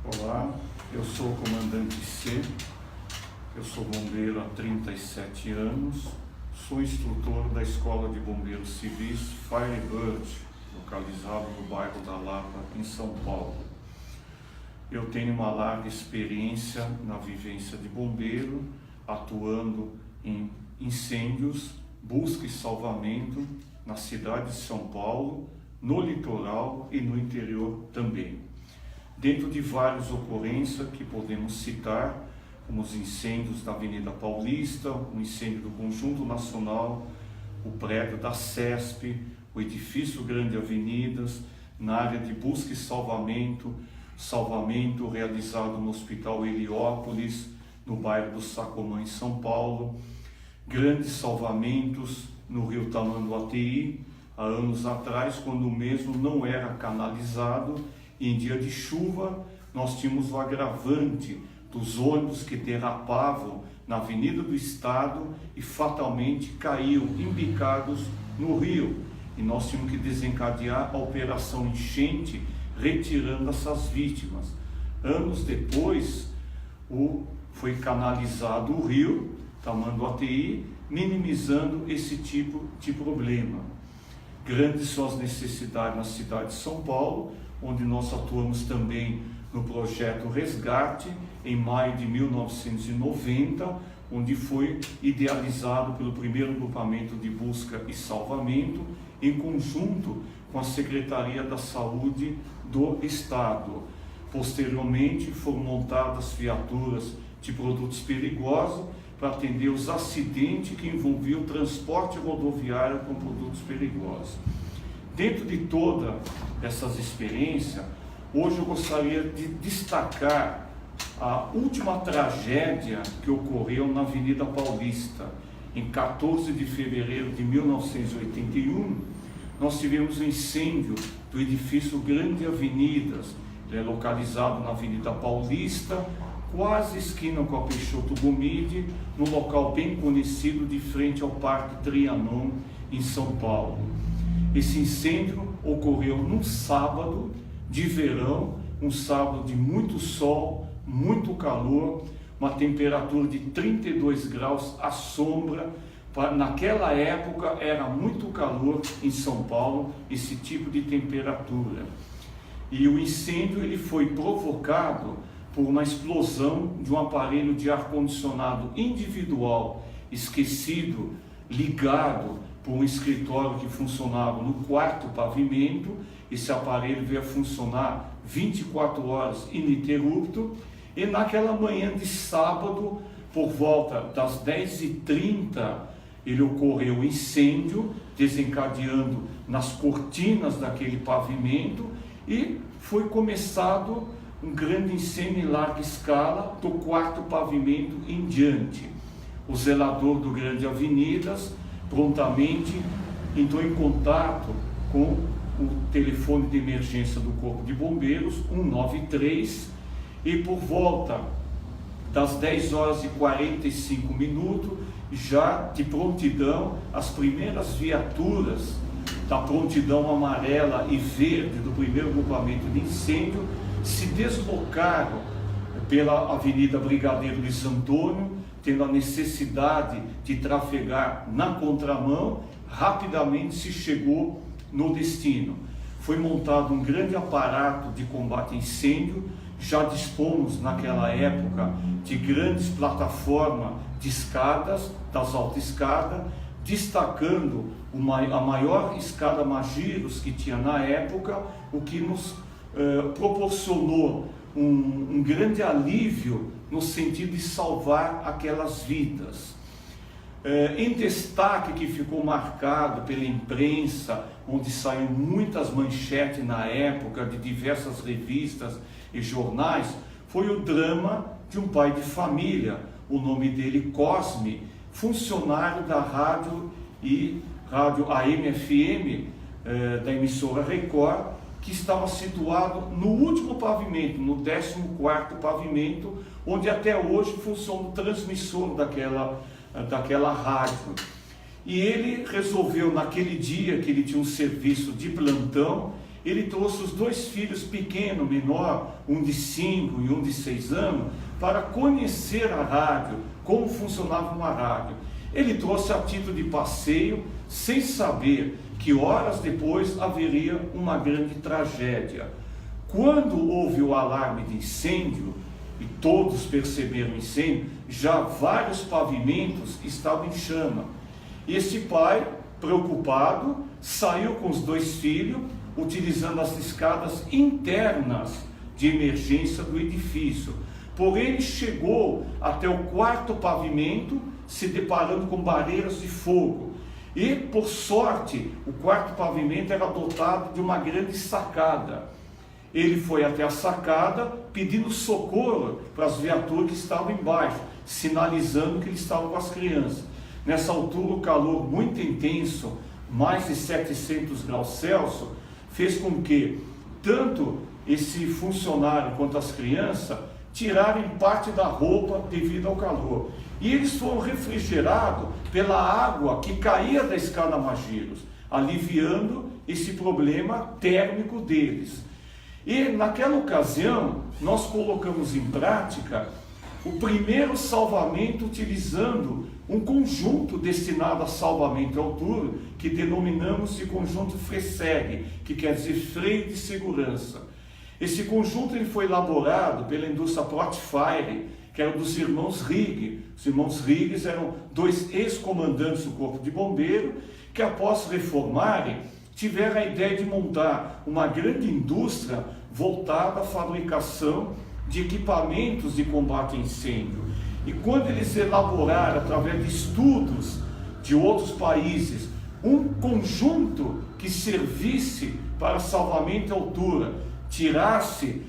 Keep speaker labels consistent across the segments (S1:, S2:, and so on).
S1: Olá, eu sou o comandante C, eu sou bombeiro há 37 anos, sou instrutor da Escola de Bombeiros Civis Firebird, localizado no bairro da Lapa, em São Paulo. Eu tenho uma larga experiência na vivência de bombeiro, atuando em incêndios, busca e salvamento na cidade de São Paulo, no litoral e no interior também. Dentro de várias ocorrências que podemos citar, como os incêndios da Avenida Paulista, o incêndio do Conjunto Nacional, o prédio da CESP, o edifício Grande Avenidas, na área de busca e salvamento realizado no Hospital Heliópolis, no bairro do Sacomã, em São Paulo, grandes salvamentos no Rio Tamanduateí, há anos atrás, quando o mesmo não era canalizado. E em dia de chuva, nós tínhamos o agravante dos ônibus que derrapavam na Avenida do Estado e fatalmente caíam embicados no rio. E nós tínhamos que desencadear a operação enchente, retirando essas vítimas. Anos depois, foi canalizado o rio Tamanduateí, minimizando esse tipo de problema. Grandes são as necessidades na cidade de São Paulo, onde nós atuamos também no projeto Resgate, em maio de 1990, onde foi idealizado pelo primeiro grupamento de busca e salvamento, em conjunto com a Secretaria da Saúde do Estado. Posteriormente, foram montadas viaturas de produtos perigosos para atender os acidentes que envolviam o transporte rodoviário com produtos perigosos. Dentro de todas essas experiências, hoje eu gostaria de destacar a última tragédia que ocorreu na Avenida Paulista. Em 14 de fevereiro de 1981, nós tivemos um incêndio do edifício Grande Avenidas. Ele é localizado na Avenida Paulista, quase esquina com a Peixoto Gomide, no local bem conhecido de frente ao Parque Trianon, em São Paulo. Esse incêndio ocorreu num sábado de verão, um sábado de muito sol, muito calor, uma temperatura de 32 graus à sombra. Naquela época era muito calor em São Paulo, esse tipo de temperatura. E o incêndio ele foi provocado por uma explosão de um aparelho de ar-condicionado individual esquecido, ligado por um escritório que funcionava no quarto pavimento. Esse aparelho veio a funcionar 24 horas ininterrupto, e naquela manhã de sábado, por volta das 10h30, ele ocorreu um incêndio, desencadeando nas cortinas daquele pavimento, e foi começado um grande incêndio em larga escala do quarto pavimento em diante. O zelador do Grande Avenidas prontamente entrou em contato com o telefone de emergência do Corpo de Bombeiros, 193, e por volta das 10h45, já de prontidão, as primeiras viaturas da prontidão amarela e verde do primeiro grupamento de incêndio se deslocaram pela Avenida Brigadeiro Luiz Antônio, tendo a necessidade de trafegar na contramão. Rapidamente se chegou no destino. Foi montado um grande aparato de combate a incêndio. Já dispomos naquela época de grandes plataformas de escadas, das autoescadas, destacando a maior escada Magiros que tinha na época, o que nos proporcionou um grande alívio no sentido de salvar aquelas vidas. Em destaque, que ficou marcado pela imprensa, onde saíram muitas manchetes na época de diversas revistas e jornais, foi o drama de um pai de família, o nome dele Cosme, funcionário da rádio AM/FM da emissora Record, que estava situado no último pavimento, no 14º pavimento, onde até hoje funciona o transmissor daquela rádio. E ele resolveu, naquele dia que ele tinha um serviço de plantão, ele trouxe os 2 filhos pequenos, menor, um de 5 e um de 6 anos, para conhecer a rádio, como funcionava uma rádio. Ele trouxe a título de passeio, sem saber que horas depois haveria uma grande tragédia. Quando houve o alarme de incêndio, e todos perceberam o incêndio, já vários pavimentos estavam em chama. Esse pai, preocupado, saiu com os 2 filhos, utilizando as escadas internas de emergência do edifício. Porém, ele chegou até o 4º pavimento, se deparando com barreiras de fogo. E, por sorte, o 4º pavimento era dotado de uma grande sacada. Ele foi até a sacada pedindo socorro para as viaturas que estavam embaixo, sinalizando que ele estava com as crianças. Nessa altura, o calor muito intenso, mais de 700 graus Celsius, fez com que tanto esse funcionário quanto as crianças tirarem parte da roupa devido ao calor. E eles foram refrigerados pela água que caía da escada Mageiros, aliviando esse problema térmico deles. E naquela ocasião, nós colocamos em prática o primeiro salvamento utilizando um conjunto destinado a salvamento em altura, que denominamos de conjunto FRESEG, que quer dizer freio de segurança. Esse conjunto ele foi elaborado pela indústria Protfire, que era dos irmãos Rigg. Os irmãos Rigg eram 2 ex-comandantes do Corpo de Bombeiro, que após reformarem, tiveram a ideia de montar uma grande indústria voltada à fabricação de equipamentos de combate a incêndio. E quando eles elaboraram, através de estudos de outros países, um conjunto que servisse para salvamento em altura, tirasse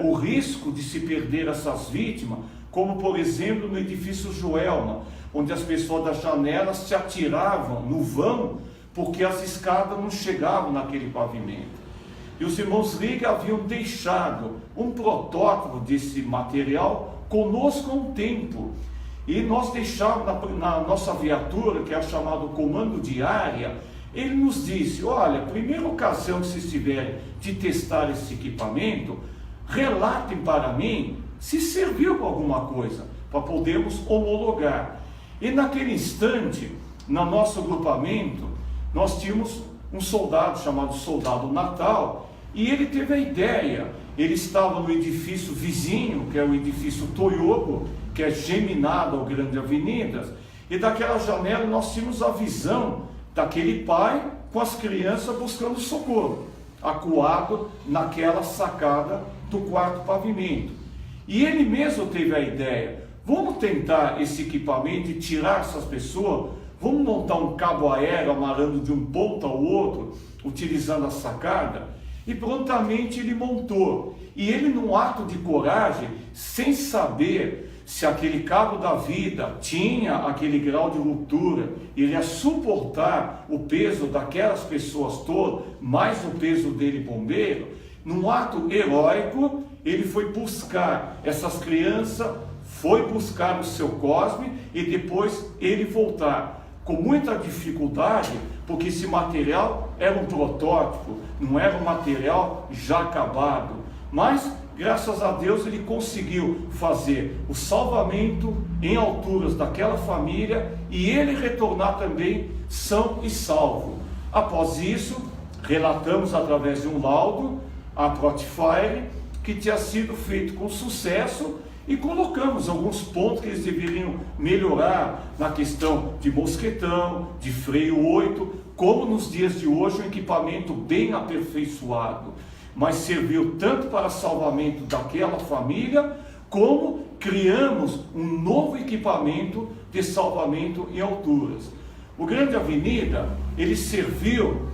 S1: o risco de se perder essas vítimas, como por exemplo no edifício Joelma, onde as pessoas das janelas se atiravam no vão, porque as escadas não chegavam naquele pavimento. E os irmãos Rigg haviam deixado um protótipo desse material conosco há um tempo. E nós deixávamos na nossa viatura, que é chamado comando de área, ele nos disse: olha, primeira ocasião que vocês tiverem de testar esse equipamento, relatem para mim se serviu para alguma coisa, para podermos homologar. E naquele instante, no nosso agrupamento, nós tínhamos um soldado chamado Soldado Natal, e ele teve a ideia. Ele estava no edifício vizinho, que é o edifício Toyogo, que é geminado ao Grande Avenida, e daquela janela nós tínhamos a visão daquele pai com as crianças buscando socorro, acuado naquela sacada do 4º pavimento. E ele mesmo teve a ideia: vamos tentar esse equipamento e tirar essas pessoas, vamos montar um cabo aéreo amarrando de um ponto ao outro, utilizando a sacada. E prontamente ele montou. E ele, num ato de coragem, sem saber se aquele cabo da vida tinha aquele grau de ruptura, ele ia suportar o peso daquelas pessoas todas, mais o peso dele bombeiro, num ato heróico, ele foi buscar essas crianças, foi buscar o seu Cosme e depois ele voltar. Com muita dificuldade, porque esse material era um protótipo, não era um material já acabado. Mas, graças a Deus, ele conseguiu fazer o salvamento em alturas daquela família e ele retornar também são e salvo. Após isso, relatamos através de um laudo à Protfire que tinha sido feito com sucesso e colocamos alguns pontos que eles deveriam melhorar na questão de mosquetão, de freio 8, como nos dias de hoje um equipamento bem aperfeiçoado, mas serviu tanto para salvamento daquela família, como criamos um novo equipamento de salvamento em alturas. O Grande Avenida, ele serviu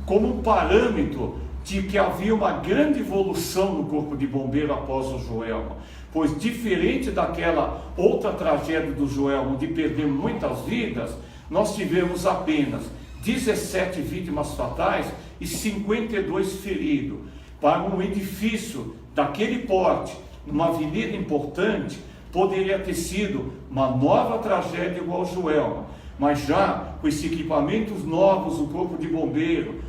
S1: como um parâmetro de que havia uma grande evolução no Corpo de Bombeiro após o Joelma, pois diferente daquela outra tragédia do Joelma, de perder muitas vidas, nós tivemos apenas 17 vítimas fatais e 52 feridos. Para um edifício daquele porte, numa avenida importante, poderia ter sido uma nova tragédia igual ao Joelma, mas já com esses equipamentos novos do Corpo de Bombeiro,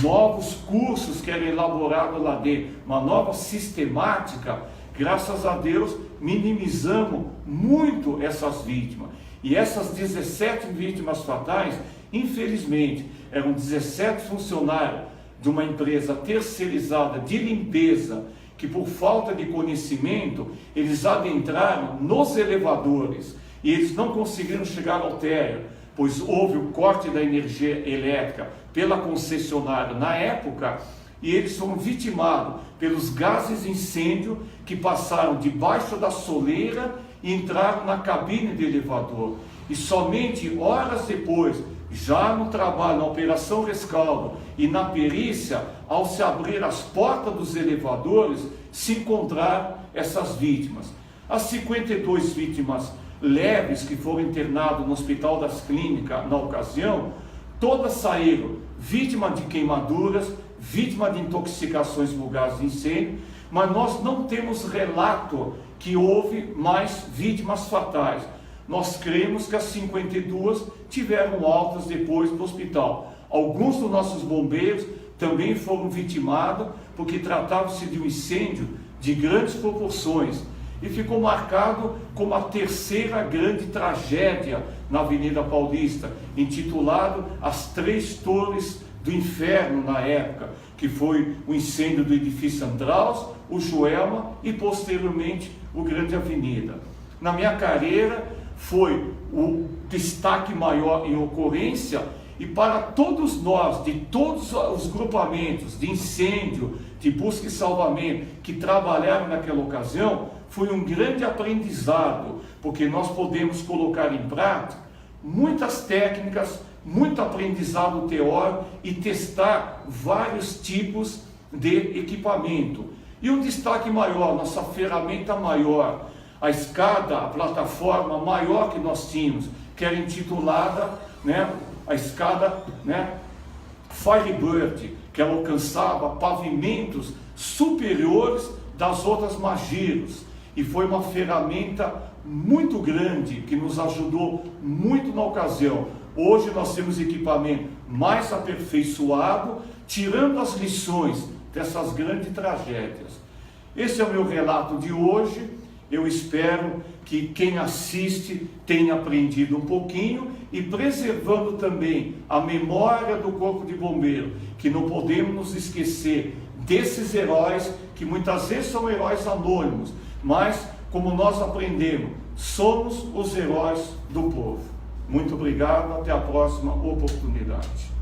S1: novos cursos que eram elaborados lá dentro, uma nova sistemática. Graças a Deus, minimizamos muito essas vítimas. E essas 17 vítimas fatais, infelizmente, eram 17 funcionários de uma empresa terceirizada de limpeza, que por falta de conhecimento, eles adentraram nos elevadores e eles não conseguiram chegar ao térreo, pois houve o corte da energia elétrica pela concessionária na época, e eles foram vitimados pelos gases de incêndio que passaram debaixo da soleira e entraram na cabine do elevador. E somente horas depois, já no trabalho, na operação rescaldo e na perícia, ao se abrir as portas dos elevadores, se encontraram essas vítimas. As 52 vítimas leves que foram internadas no Hospital das Clínicas na ocasião, todas saíram vítimas de queimaduras, vítimas de intoxicações por gases de incêndio, mas nós não temos relato que houve mais vítimas fatais. Nós cremos que as 52 tiveram altas depois do hospital. Alguns dos nossos bombeiros também foram vitimados, porque tratava-se de um incêndio de grandes proporções. E ficou marcado como a terceira grande tragédia na Avenida Paulista, intitulado As Três Torres do Inferno na época, que foi o incêndio do edifício Andraus, o Joelma e posteriormente o Grande Avenida. Na minha carreira foi o destaque maior em ocorrência, e para todos nós, de todos os grupamentos de incêndio, de busca e salvamento que trabalharam naquela ocasião, foi um grande aprendizado, porque nós podemos colocar em prática muitas técnicas, muito aprendizado teórico e testar vários tipos de equipamento. E um destaque maior, nossa ferramenta maior, a escada, a plataforma maior que nós tínhamos, que era intitulada, a escada, Firebird, que ela alcançava pavimentos superiores das outras Magiros, e foi uma ferramenta muito grande que nos ajudou muito na ocasião. Hoje nós temos equipamento mais aperfeiçoado, tirando as lições dessas grandes tragédias. Esse é o meu relato de hoje. Eu espero que quem assiste tenha aprendido um pouquinho e preservando também a memória do Corpo de Bombeiro, que não podemos nos esquecer desses heróis, que muitas vezes são heróis anônimos, mas como nós aprendemos, somos os heróis do povo. Muito obrigado, até a próxima oportunidade.